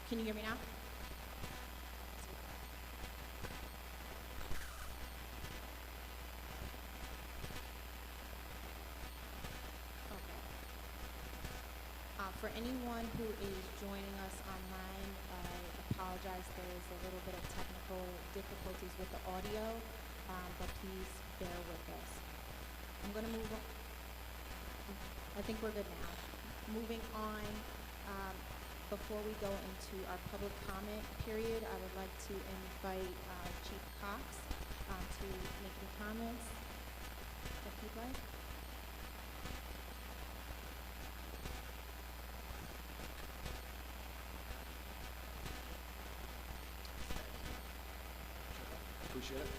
Can you hear me now? Okay. For anyone who is joining us online, I apologize. There is a little bit of technical difficulties with the audio, but please bear with us. I'm going to move on. I think we're good now. Moving on, before we go into our public comment period, I would like to invite Chief Cox to make any comments, if you'd like. Appreciate it.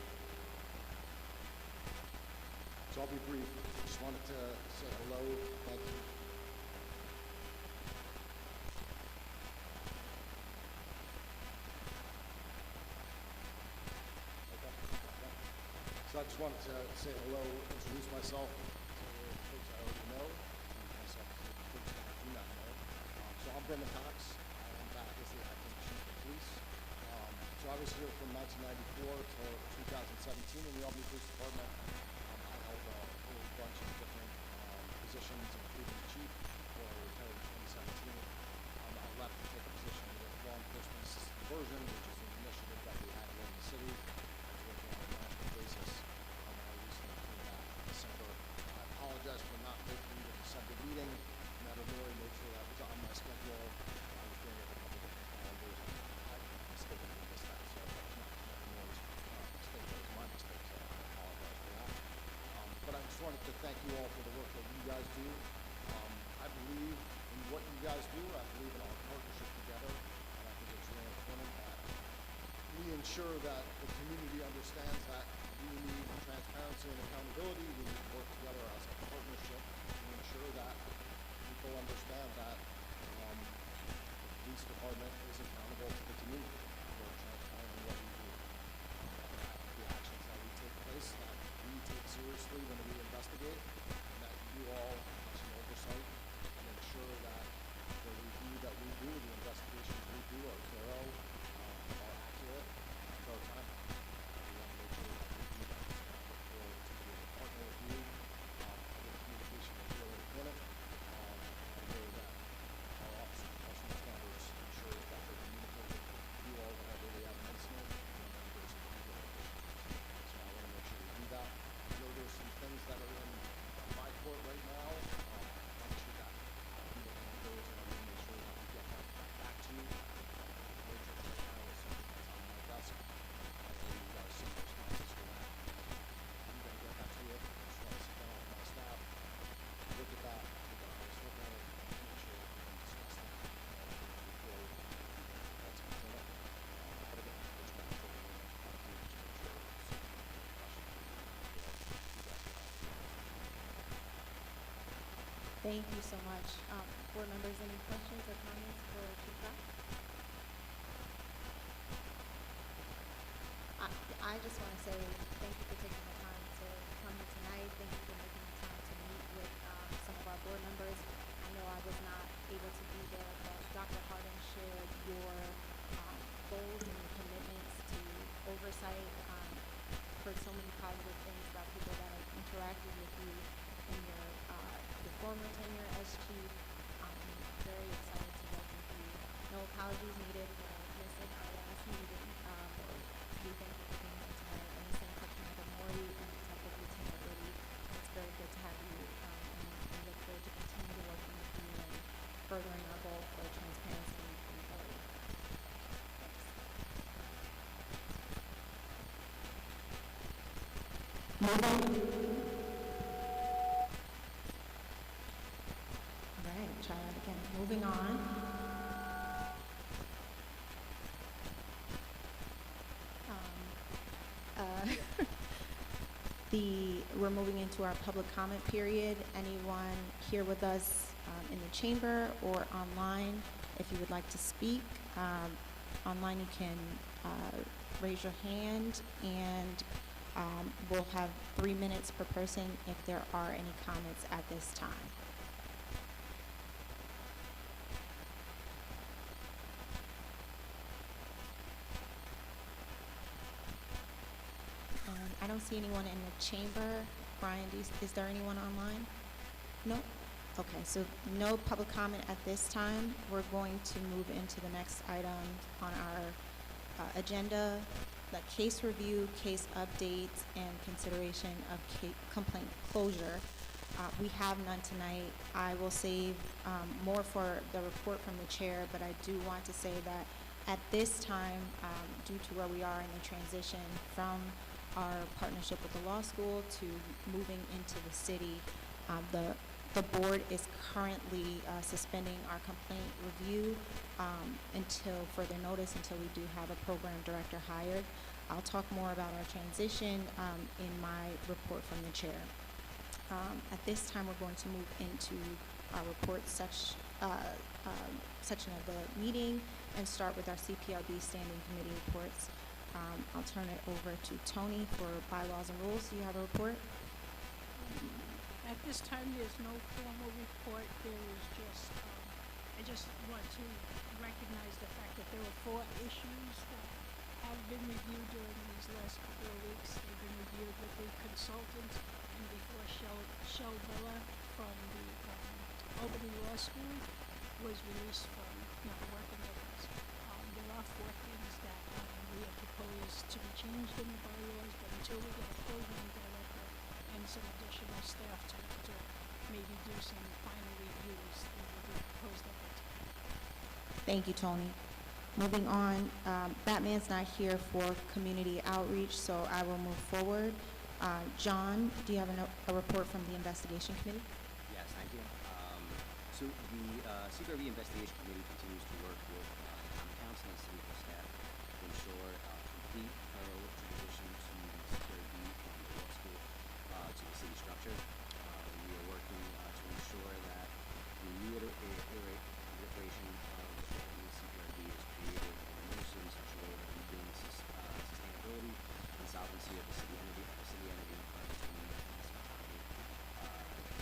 So I'll be brief. Just wanted to say hello. Thank you. Okay. So I just wanted to say hello, introduce myself to folks I already know, introduce myself to folks that I do not know. So I'm Brendan Cox. I am back as the acting chief of police. So I was here from 1994 to 2017 in the Albany Police Department. I held a whole bunch of different positions, including chief, before I retired in 2017. I left to take a position with Law Enforcement Assisted Diversion, which is an initiative that we had here in the city. I was working on a national basis. I recently came back in December. I apologize for not making the December meeting. Matter Lori made sure that was on my schedule. I was doing it with a couple different calendars. I mistakenly missed that, so that was not Lori's mistake. That was my mistake, so I apologize for that. But I just wanted to thank you all for the work that you guys do. I believe in what you guys do. I believe in our partnership together, and I think it's really important that we ensure that the community understands that we need transparency and accountability. We need to work together as a partnership to ensure that people understand that the police department is accountable to the community. We're transparent in what we do. That the actions that we take place, that we take seriously when we investigate, and that you all have some oversight and ensure that the review that we do, the investigations we do are thorough, are accurate, and are timely. We want to make sure that we do that. So I look forward to being a partner with you. I think communication is really important. I know that our Office of Professional Standards ensures that they're communicating with you all whenever we have an incident and whenever there's some legal deficiencies. So I want to make sure we do that. I know there's some things that are in my court right now. I promise you that I'll be looking at those and I'm going to make sure that we get that back to you. Urgent right now is something that's on my desk. I owe you guys some responses for that. I'm going to get that to you. I just want to sit down with my staff, look at that, take a close look at it, and make sure that we can discuss that move forward. That's important. But again, I just want to make sure that we just make sure it's questions. Thank you so much. Board members, any questions or comments for Chief Cox? I just want to say thank you for taking the time to come here tonight. Thank you for making the time to meet with some of our board members. I know I was not able to be there, but Dr. Hardin shared your goals and your commitments to oversight. Heard so many positive things about people that have interacted with you in your former tenure as chief. Very excited to work with you. No apologies needed for missing our last meeting, but we thank you for being here tonight. And the same for Tamika Mori and Detective Lieutenant Liddy. It's very good to have you, and look forward to continue working with you and furthering our goal for transparency and accountability. All right, try that again. Moving on. We're moving into our public comment period. Anyone here with us in the chamber or online, if you would like to speak, online you can raise your hand, and we'll have 3 minutes per person if there are any comments at this time. don't see anyone in the chamber. Brian, is there anyone online? No? Okay, so no public comment at this time. We're going to move into the next item on our agenda, the case review, case updates, and consideration of complaint closure. We have none tonight. I will save more for the report from the chair, but I do want to say that at this time, due to where we are in the transition from our partnership with the law school to moving into the city, the board is currently suspending our complaint review until further notice, until we do have a program director hired. I'll talk more about our transition in my report from the chair. At this time, we're going to move into our report section of the meeting and start with our CPRB Standing Committee reports. I'll turn it over to Tony for bylaws and rules. Do you have a report? At this time, there's no formal report. There is just, I just want to recognize the fact that there were 4 issues that have been reviewed during these last couple of weeks. They've been reviewed with the consultant and before Shel Villa from the Albany Law School was released from working with us. There are 4 things that we have proposed to be changed in the bylaws, but until we get a program director and some additional staff to maybe do some final reviews, it will be proposed at that time. Thank you, Tony. Moving on, Batman's not here for community outreach, so I will move forward. John, do you have a report from the investigation committee? Yes, thank you. So the CPRB Investigation Committee continues to work with common council and city staff to ensure complete thorough transition to the CPRB from the law school to the city structure. We are working to ensure that the new iteration of the CPRB is created and administered in such a way that we gain sustainability and solvency of the city entity and private autonomy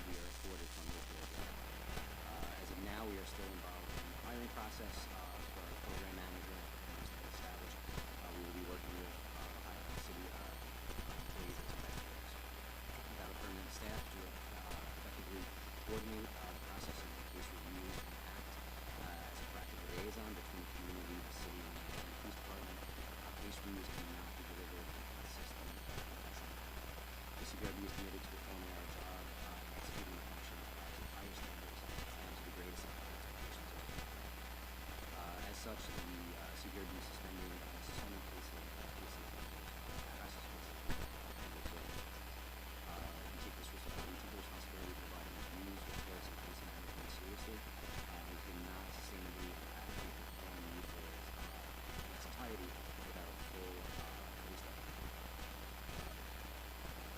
we are afforded from the authority. As of now, we are still involved in the hiring process for our program manager and established. We will be working with city employees as investigators. Without a permanent staff to effectively coordinate the process of the case reviews and act as a practical liaison between the community, the city, and the police department. Case reviews cannot be delivered in a consistent and professional manner. The CPRB is committed to performing our job and executing the function to the highest standards and to the greatest expectations of the people. As such, the CPRB is suspending cases process and reporting. We take the responsibility of providing reviews, reports, and case management seriously. We cannot sustainably allocate the performing need for in its entirety without a full police department.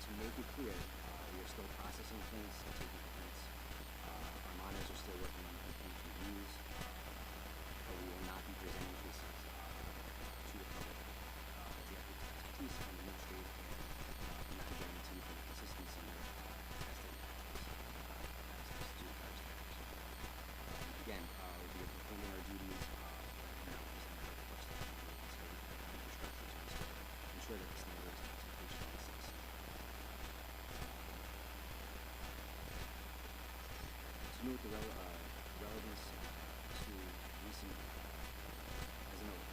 To make it clear, we are still processing complaints, still taking complaints. Our monitors are still working on the complaint reviews, but we will not be presenting cases to the public. The expertise from administrative care cannot guarantee for the consistency of testing access to our standards. Again, we are performing our duties right now as a matter of course that we will consider infrastructure to ensure that the standards and expectations of the citizen. To note the relevance to recent as a note.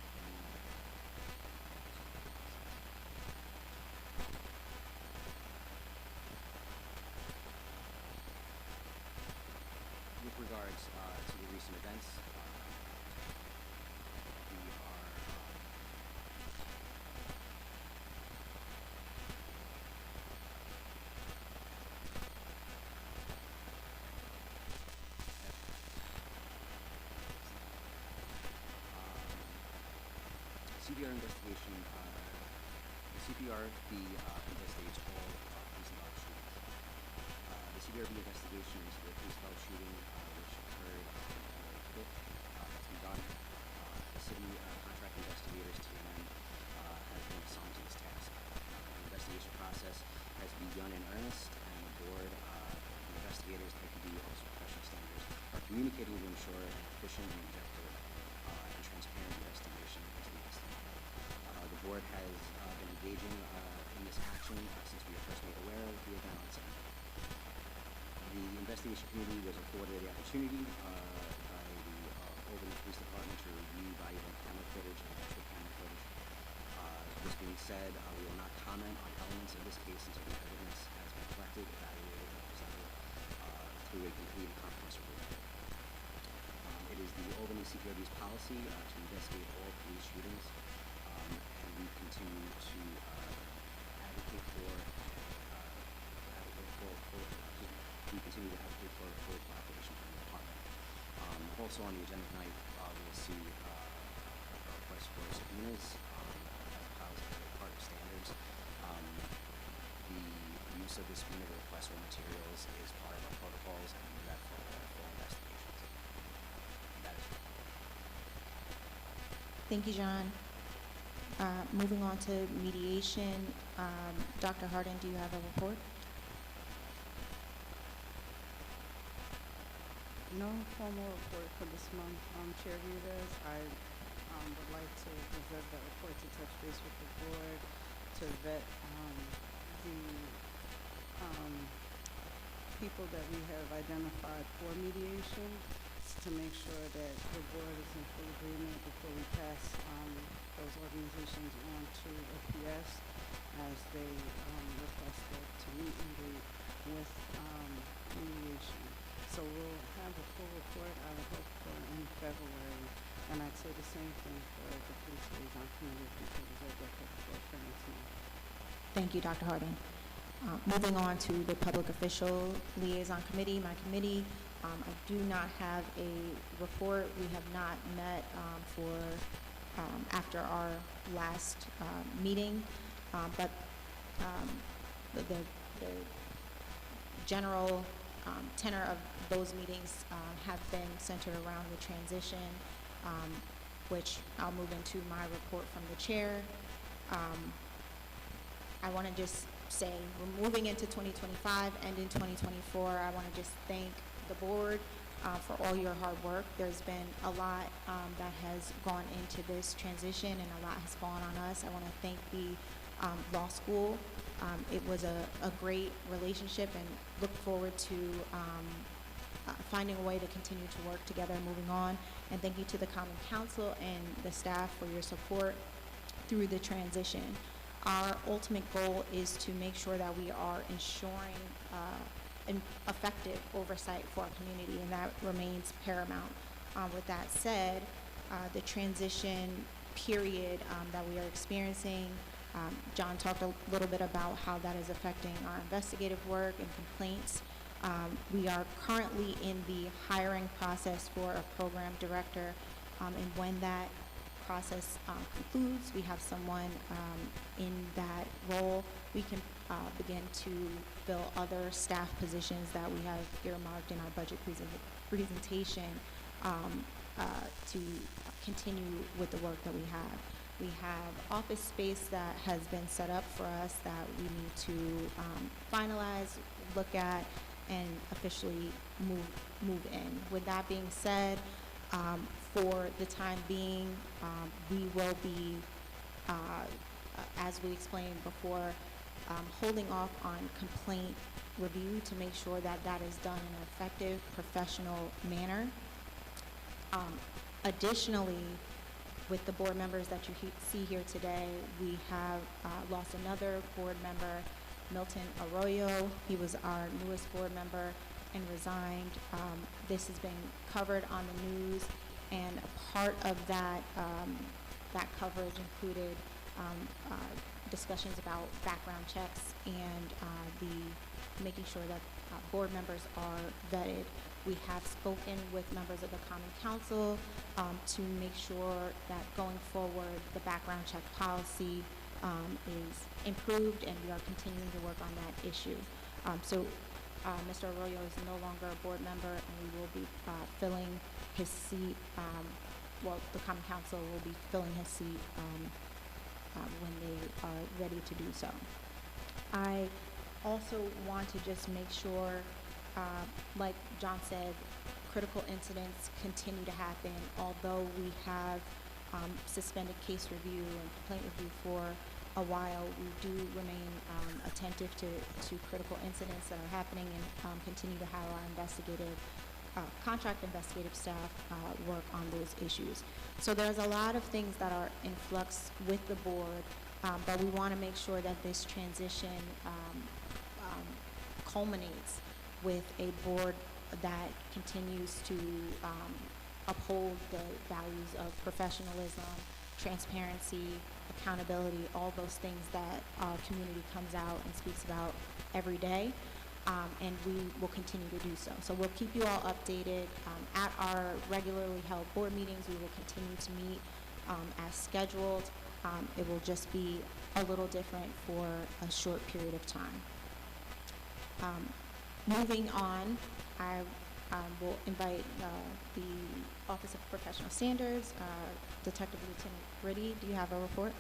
With regards to the recent events, we are CPR investigation. The CPRB investigates all police and dog shootings. The CPRB investigation into the police dog shooting, which occurred on January 5th, has begun. The city contract investigators, TNM, has been assigned to this task. The investigation process has begun in earnest, and the board, the investigators, IPD, also professional standards, are communicating to ensure an efficient and objective and transparent investigation into the incident. The board has been engaging in this action since we were first made aware of the event on Sunday. The investigation committee was afforded the opportunity by the Albany Police Department to review valuable camera footage and actual camera footage. This being said, we will not comment on elements of this case until the evidence has been collected, evaluated, and presented through a complete and comprehensive review. It is the Albany CPRD's policy to investigate all police shootings, and we continue to advocate for we continue to advocate for full cooperation from the department. Also on the agenda tonight, we'll see a request for subpoenas as policy as part of standards. The use of the subpoena to request for materials is part of our protocols, and we do that for full investigations. That is all. Thank you, John. Moving on to mediation, Dr. Hardin, do you have a report? No formal report for this month, Chair Rivas. I would like to reserve that report to touch base with the board to vet the people that we have identified for mediation to make sure that the board is in full agreement before we pass those organizations on to OPS as they requested to meet and greet with mediation. So we'll have a full report, I would hope, for in February. And I'd say the same thing for the police liaison committee, because reserve that report for next month. Thank you, Dr. Hardin. Moving on to the Public Official Liaison Committee, my committee. I do not have a report. We have not met after our last meeting, but the general tenor of those meetings have been centered around the transition, which I'll move into my report from the chair. I want to just say we're moving into 2025 and in 2024. I want to just thank the board for all your hard work. There's been a lot that has gone into this transition, and a lot has fallen on us. I want to thank the law school. It was a great relationship, and look forward to finding a way to continue to work together and moving on. And thank you to the Common Council and the staff for your support through the transition. Our ultimate goal is to make sure that we are ensuring an effective oversight for our community, and that remains paramount. With that said, the transition period that we are experiencing, John talked a little bit about how that is affecting our investigative work and complaints. We are currently in the hiring process for a program director, and when that process concludes, we have someone in that role, we can begin to fill other staff positions that we have earmarked in our budget presentation to continue with the work that we have. We have office space that has been set up for us that we need to finalize, look at, and officially move in. With that being said, for the time being, we will be, as we explained before, holding off on complaint review to make sure that that is done in an effective, professional manner. Additionally, with the board members that you see here today, we have lost another board member, Milton Arroyo. He was our newest board member and resigned. This has been covered on the news, and a part of that that coverage included discussions about background checks and making sure that board members are vetted. We have spoken with members of the Common Council to make sure that going forward the background check policy is improved, and we are continuing to work on that issue. Mr. Arroyo is no longer a board member, and we will be filling his seat. The Common Council will be filling his seat when they are ready to do so. I also want to just make sure, like John said, critical incidents continue to happen. Although we have suspended case review and complaint review for a while. We do remain attentive to critical incidents that are happening and continue to have our contract investigative staff work on those issues. So there's a lot of things that are in flux with the board, but we want to make sure that this transition culminates with a board that continues to uphold the values of professionalism, transparency, accountability, all those things that our community comes out and speaks about every day, and we will continue to do so. So we'll keep you all updated. At our regularly held board meetings, we will continue to meet as scheduled. It will just be a little different for a short period of time. Moving on, I will invite the Office of Professional Standards, Detective Lieutenant Riddy. Do you have a report?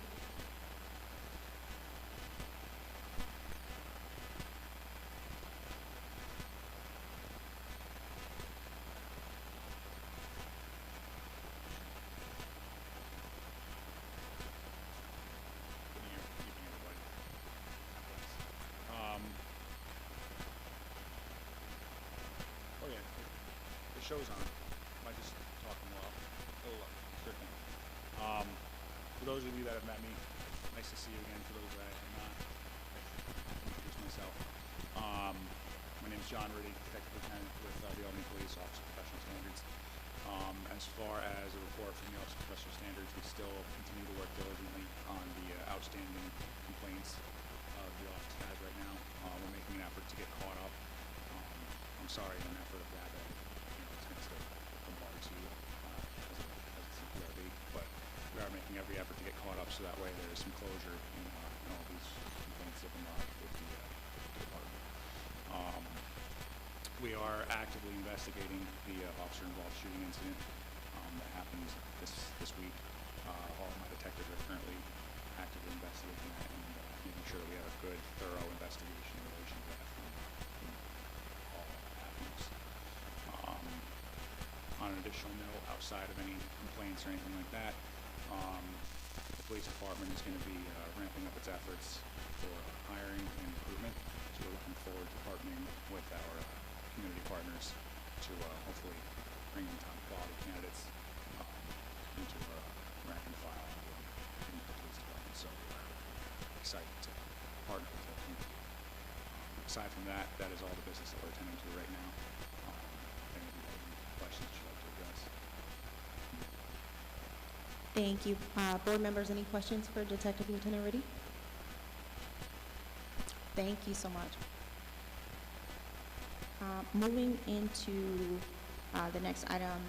Oh yeah, the show's on. Might just talk a little, sure thing. For those of you that have met me, nice to see you again. For those that have not, I'll introduce myself. My name is John Riddy, Detective Lieutenant with the Albany Police Office of Professional Standards. As far as a report from the Office of Professional Standards, we still continue to work diligently on the outstanding complaints the office has right now. We're making an effort to get caught up. I'm sorry, in an effort of that, it's going to still bombard you as a CPRB, but we are making every effort to get caught up so that way there is some closure in all these complaints that come up with the department. We are actively investigating the officer-involved shooting incident that happened this week. All of my detectives are currently actively investigating that and making sure that we have a good, thorough investigation in relation to that from all avenues. On an additional note, outside of any complaints or anything like that, the police department is going to be ramping up its efforts for hiring and recruitment. So we're looking forward to partnering with our community partners to hopefully bring in top quality candidates into our rank and file in the police department. So we're excited to partner with our community. Aside from that, that is all the business that we're attending to right now. If any of you have any questions you'd like to address. Thank you. Board members, any questions for Detective Lieutenant Riddy? Thank you so much. Moving into the next item,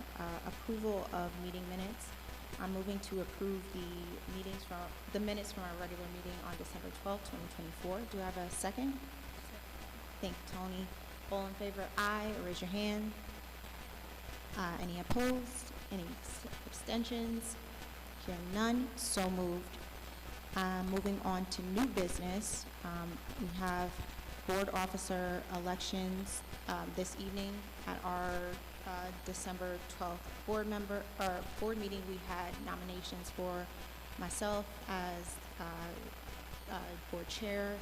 approval of meeting minutes. I'm moving to approve the minutes from our regular meeting on December 12th, 2024. Do I have a second? Thank you, Tony. All in favor, aye. Raise your hand. Any opposed? Any abstentions? Hearing none, so moved. Moving on to new business, we have board officer elections this evening. At our December 12th board meeting, we had nominations for myself as board chair,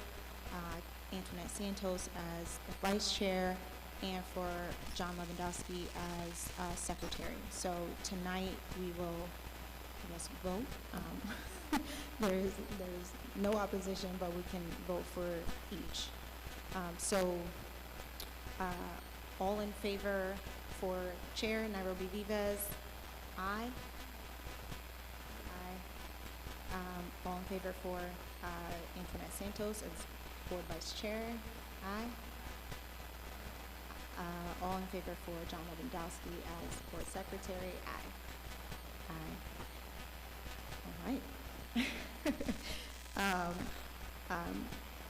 Antoinette Santos as the vice chair, and for John Lewandowski as secretary. So tonight we will, I guess, vote. There's no opposition, but we can vote for each. All in favor for chair, Nairobi Vivas, aye. Aye. All in favor for Antoinette Santos as board vice chair, aye. All in favor for John Lewandowski as board secretary, aye. Aye. All right.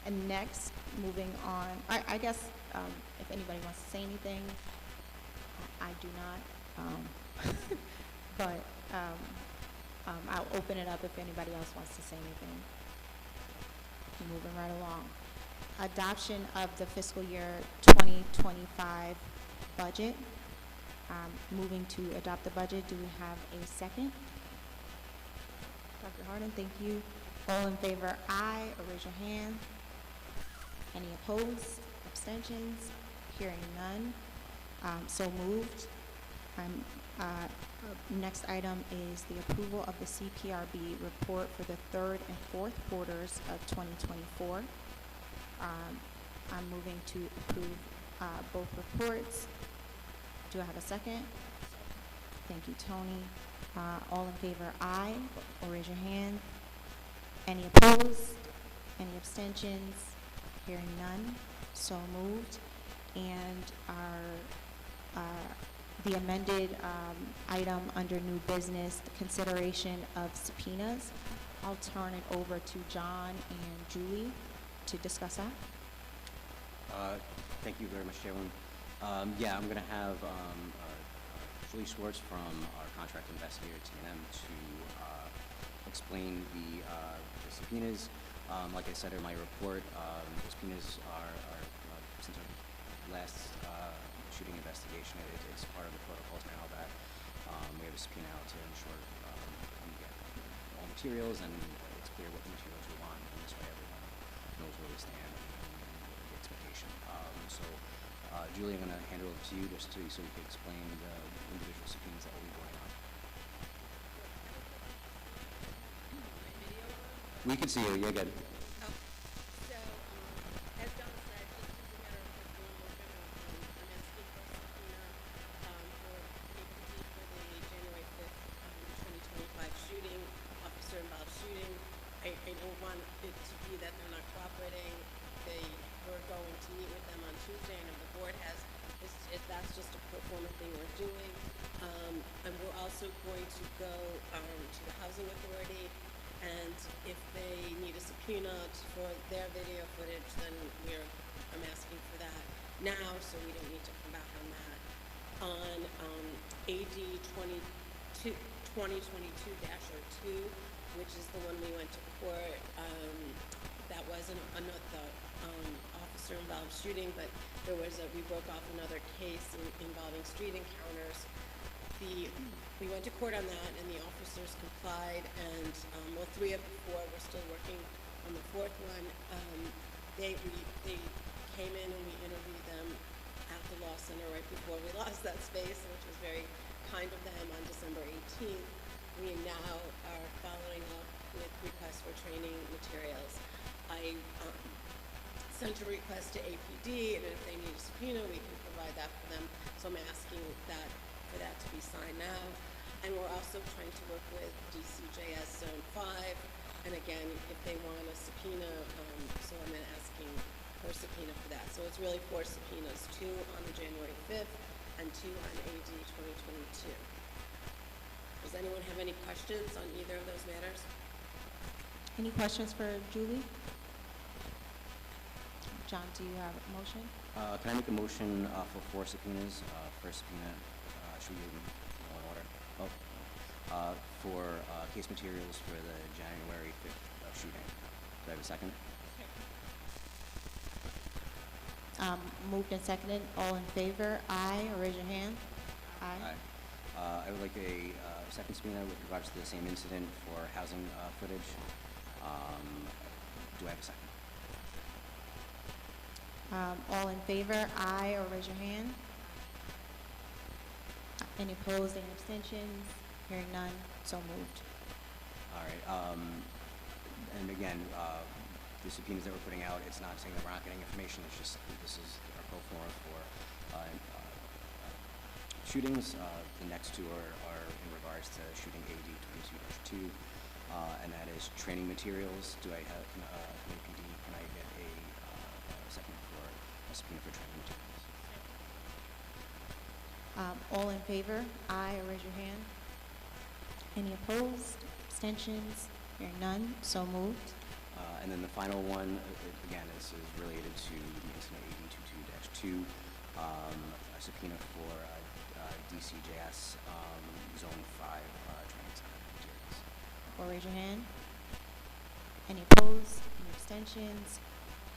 And next, moving on, I guess if anybody wants to say anything, I do not, but I'll open it up if anybody else wants to say anything. Moving right along. Adoption of the fiscal year 2025 budget. Moving to adopt the budget. Do we have a second? Dr. Harden, thank you. All in favor, aye, or raise your hand. Any opposed, abstentions? Hearing none, so moved. Next item is the approval of the CPRB report for the third and fourth quarters of 2024. I'm moving to approve both reports. Do I have a second? Thank you, Tony. All in favor, aye, or raise your hand. Any opposed? Any abstentions? Hearing none, so moved. And the amended item under new business, the consideration of subpoenas. I'll turn it over to John and Julie to discuss that. Thank you very much, Chairwoman. Yeah, I'm going to have Julie Schwartz from our contract investigator, T&M, to explain the subpoenas. Like I said in my report, the subpoenas are since our last shooting investigation, it's part of the protocols now that we have a subpoena out to ensure we get all materials and it's clear what materials we want, and this way everyone knows where we stand and the expectation. Julie, I'm going to hand it over to you just so you can explain the individual subpoenas that will be going on. We can see you. You're good. So, as John said, just as a matter of quick form, we're going to, I'm asking for a subpoena for APD for the January 5th, 2025 shooting, officer-involved shooting. I don't want it to be that they're not cooperating. They were going to meet with them on Tuesday, and if the board has, that's just a pro forma thing we're doing. And we're also going to go to the Housing Authority, and if they need a subpoena for their video footage, then I'm asking for that now, so we don't need to come back on that. On AD 2022-02, which is the one we went to court, that wasn't the officer-involved shooting, but we broke off another case involving street encounters. We went to court on that, and the officers complied, and well, 3 of the 4, we're still working on the 4th one. They came in and we interviewed them at the Law Center right before we lost that space, which was very kind of them, on December 18th. We now are following up with requests for training materials. I sent a request to APD, and if they need a subpoena, we can provide that for them. So I'm asking for that to be signed now. And we're also trying to work with DCJS Zone 5. And again, if they want a subpoena, so I'm asking for a subpoena for that. So it's really 4 subpoenas, 2 on the January 5th and 2 on AD 2022. Does anyone have any questions on either of those matters? Any questions for Julie? John, do you have a motion? Can I make a motion for 4 subpoenas? First subpoena, should we do one order? For case materials for the January 5th shooting. Do I have a second? Moved and seconded. All in favor? Aye, or raise your hand. Aye. I would like a second subpoena with regards to the same incident for housing footage. Do I have a second? All in favor? Aye, or raise your hand. Any opposed? Any abstentions? Hearing none, so moved. All right. And again, the subpoenas that we're putting out, it's not saying that we're not getting information. It's just this is our pro forma for shootings. The next 2 are in regards to shooting AD 22-2, and that is training materials. Do I have APD? Can I get a second for a subpoena for training materials? All in favor? Aye, or raise your hand. Any opposed? Abstentions? Hearing none, so moved. And then the final one, again, this is related to the incident AD 22-2, a subpoena for DCJS Zone 5 training center materials. Or raise your hand. Any opposed? Any abstentions?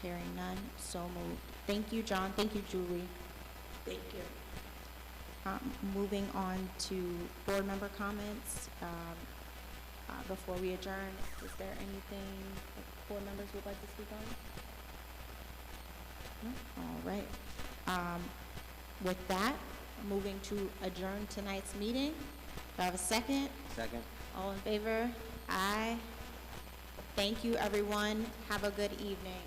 Hearing none, so moved. Thank you, John. Thank you, Julie. Thank you. Moving on to board member comments. before we adjourn, is there anything that board members would like to speak on? No? All right. With that, moving to adjourn tonight's meeting. Do I have a second? Second? All in favor? Aye. Thank you, everyone. Have a good evening.